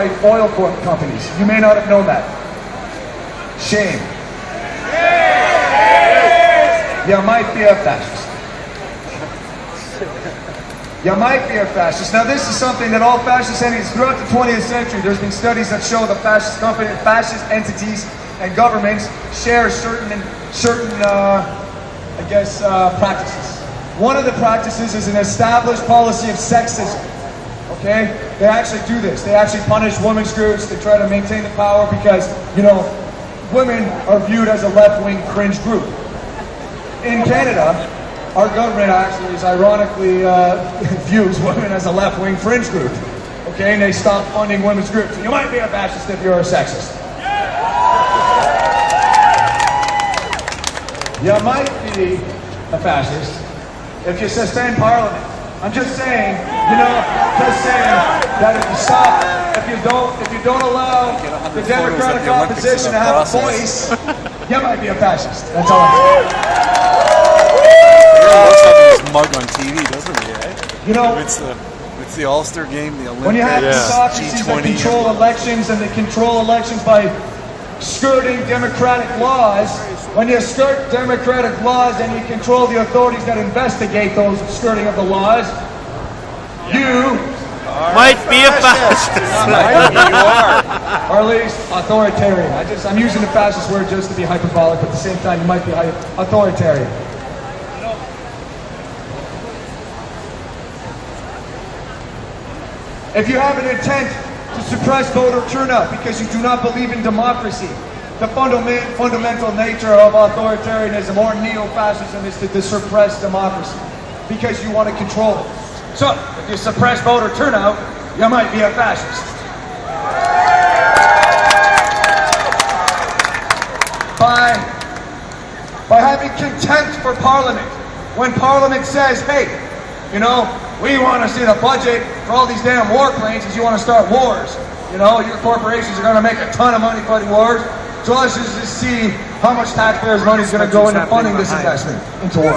by oil companies. You may not have known that. Shame. You might be a fascist. You might be a fascist. Now this is something that all fascist entities throughout the 20th century, there's been studies that show the fascist entities and governments share certain practices. One of the practices is an established policy of sexism. Okay? They actually do this. They actually punish women's groups to try to maintain the power because, women are viewed as a left-wing cringe group. In Canada, our government actually is ironically views women as a left-wing fringe group. Okay? And they stop funding women's groups. You might be a fascist if you're a sexist. You might be a fascist if you suspend Parliament. I'm just saying, that if you don't allow the Democratic opposition to have a voice, you might be a fascist. That's all I'm saying. He loves having his mug on TV, doesn't he? Right? It's the All-Star game, the Olympics, when you have bureaucracies that control elections, and they control elections by skirting democratic laws. When you skirt democratic laws and you control the authorities that investigate those skirting of the laws, you might be a fascist. You are. Or at least authoritarian. I'm using the fascist word just to be hyperbolic, but at the same time you might be authoritarian. If you have an intent to suppress voter turnout because you do not believe in democracy, the fundamental nature of authoritarianism or neo-fascism is to suppress democracy because you want to control it. So, if you suppress voter turnout, you might be a fascist. By having contempt for Parliament, when Parliament says, hey, we want to see the budget for all these damn warplanes because you want to start wars. Your corporations are going to make a ton of money fighting wars. So let's just see how much taxpayers' money is going to go into funding this investment into war,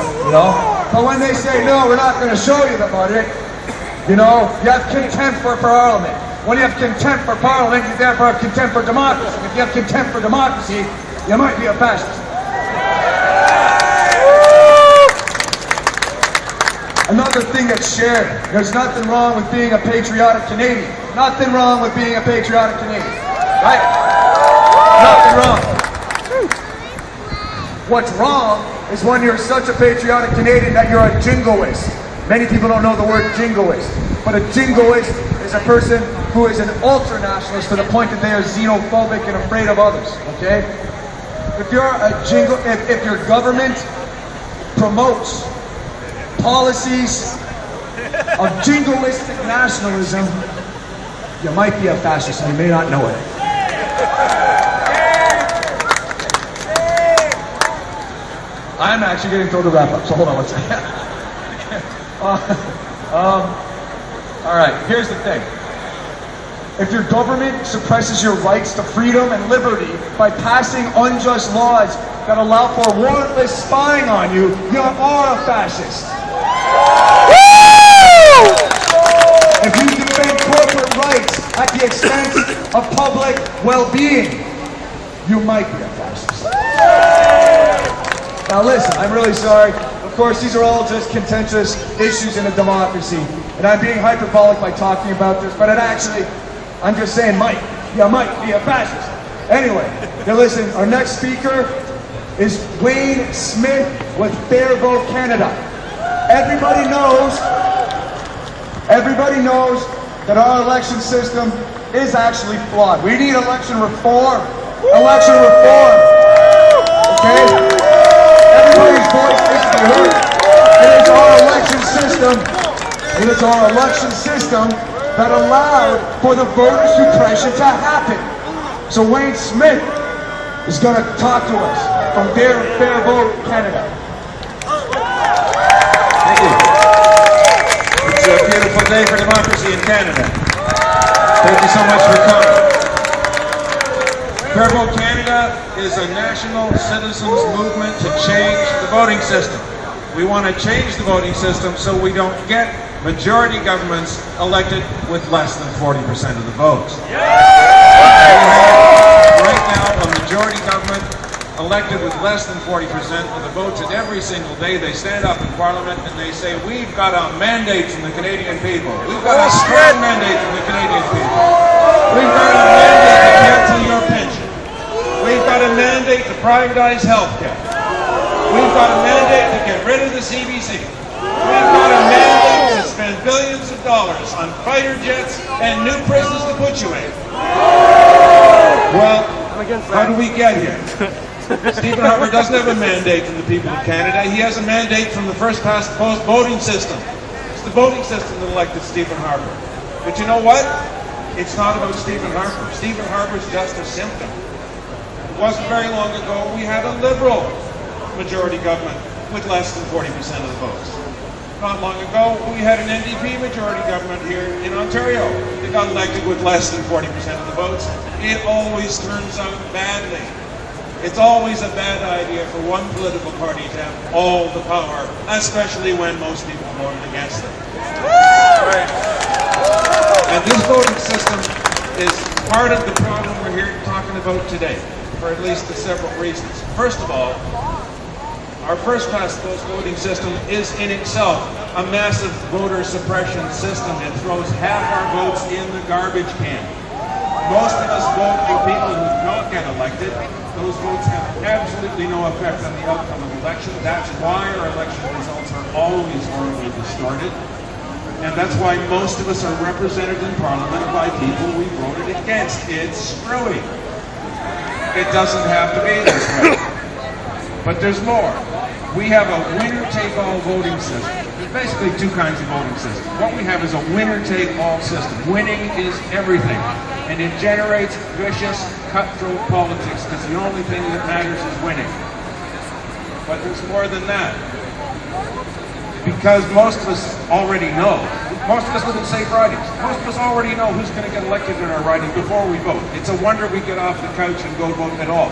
But when they say, no, we're not going to show you the budget, you have contempt for Parliament. When you have contempt for Parliament, you therefore have contempt for democracy. If you have contempt for democracy, you might be a fascist. Another thing that's shared, there's nothing wrong with being a patriotic Canadian. Nothing wrong with being a patriotic Canadian. Right? Nothing wrong. What's wrong is when you're such a patriotic Canadian that you're a jingoist. Many people don't know the word jingoist. But a jingoist is a person who is an ultra-nationalist to the point that they are xenophobic and afraid of others. Okay? If you're if your government promotes policies of jingoistic nationalism, you might be a fascist and you may not know it. I'm actually getting told to wrap up, so hold on one second. All right, here's the thing. If your government suppresses your rights to freedom and liberty by passing unjust laws that allow for warrantless spying on you, you are a fascist. If you defend corporate rights at the expense of public well-being, you might be a fascist. Now listen, I'm really sorry. Of course, these are all just contentious issues in a democracy. And I'm being hyperbolic by talking about this, but I'm just saying you might be a fascist. Anyway, now listen, our next speaker is Wayne Smith with Fair Vote Canada. Everybody knows that our election system is actually flawed. We need election reform. Election reform. Okay? Everybody's voice is to be heard. It is our election system. It is our election system that allowed for the voter suppression to happen. So Wayne Smith is going to talk to us from Fair Vote Canada. Thank you. It's a beautiful day for democracy in Canada. Thank you so much for coming. Fair Vote Canada is a national citizens movement to change the voting system. We want to change the voting system so we don't get majority governments elected with less than 40% of the votes. We have right now a majority government elected with less than 40% of the votes, and every single day they stand up in Parliament and they say, we've got a mandate from the Canadian people. We've got a strong mandate from the Canadian people. We've got a mandate to cancel your pension. We've got a mandate to privatize healthcare. We've got a mandate to get rid of the CBC. We've got a mandate to spend billions of dollars on fighter jets and new prisons to put you in. Well, how do we get here? Stephen Harper doesn't have a mandate from the people of Canada. He has a mandate from the first past the post voting system. It's the voting system that elected Stephen Harper. But you know what? It's not about Stephen Harper. Stephen Harper's just a symptom. It wasn't very long ago we had a Liberal majority government with less than 40% of the votes. Not long ago we had an NDP majority government here in Ontario. They got elected with less than 40% of the votes. It always turns out badly. It's always a bad idea for one political party to have all the power, especially when most people voted against it. And this voting system is part of the problem we're here talking about today, for at least several reasons. First of all, our first past the post voting system is in itself a massive voter suppression system. It throws half our votes in the garbage can. Most of us vote for people who don't get elected. Those votes have absolutely no effect on the outcome of the election. That's why our election results are always horribly distorted. And that's why most of us are represented in Parliament by people we voted against. It's screwy. It doesn't have to be this way. But there's more. We have a winner-take-all voting system. There's basically two kinds of voting systems. What we have is a winner-take-all system. Winning is everything. And it generates vicious, cutthroat politics because the only thing that matters is winning. But there's more than that. Because most of us already know, most of us live in safe ridings. Most of us already know who's going to get elected in our riding before we vote. It's a wonder we get off the couch and go vote at all.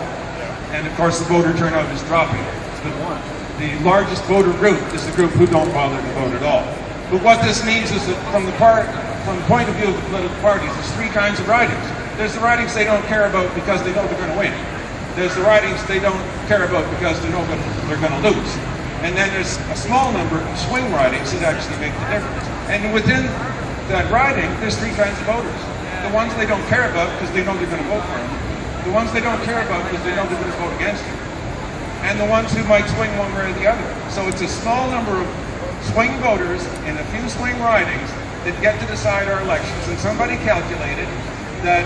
And of course the voter turnout is dropping. The largest voter group is the group who don't bother to vote at all. But what this means is that from the point of view of the political parties, there's three kinds of ridings. There's the ridings they don't care about because they know they're going to win. There's the ridings they don't care about because they know they're going to lose. And then there's a small number of swing ridings that actually make the difference. And within that riding, there's three kinds of voters. The ones they don't care about because they know they're going to vote for them. The ones they don't care about because they know they're going to vote against them. And the ones who might swing one way or the other. So it's a small number of swing voters in a few swing ridings that get to decide our elections. And somebody calculated that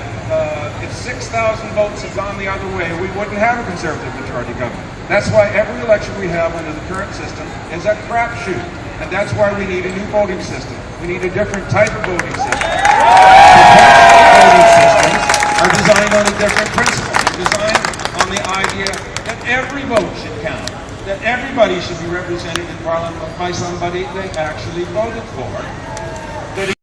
if 6,000 votes had gone the other way, we wouldn't have a Conservative majority government. That's why every election we have under the current system is a crapshoot. And that's why we need a new voting system. We need a different type of voting system. Voting systems are designed on a different principle. They're designed on the idea that every vote should count, that everybody should be represented in Parliament by somebody they actually voted for.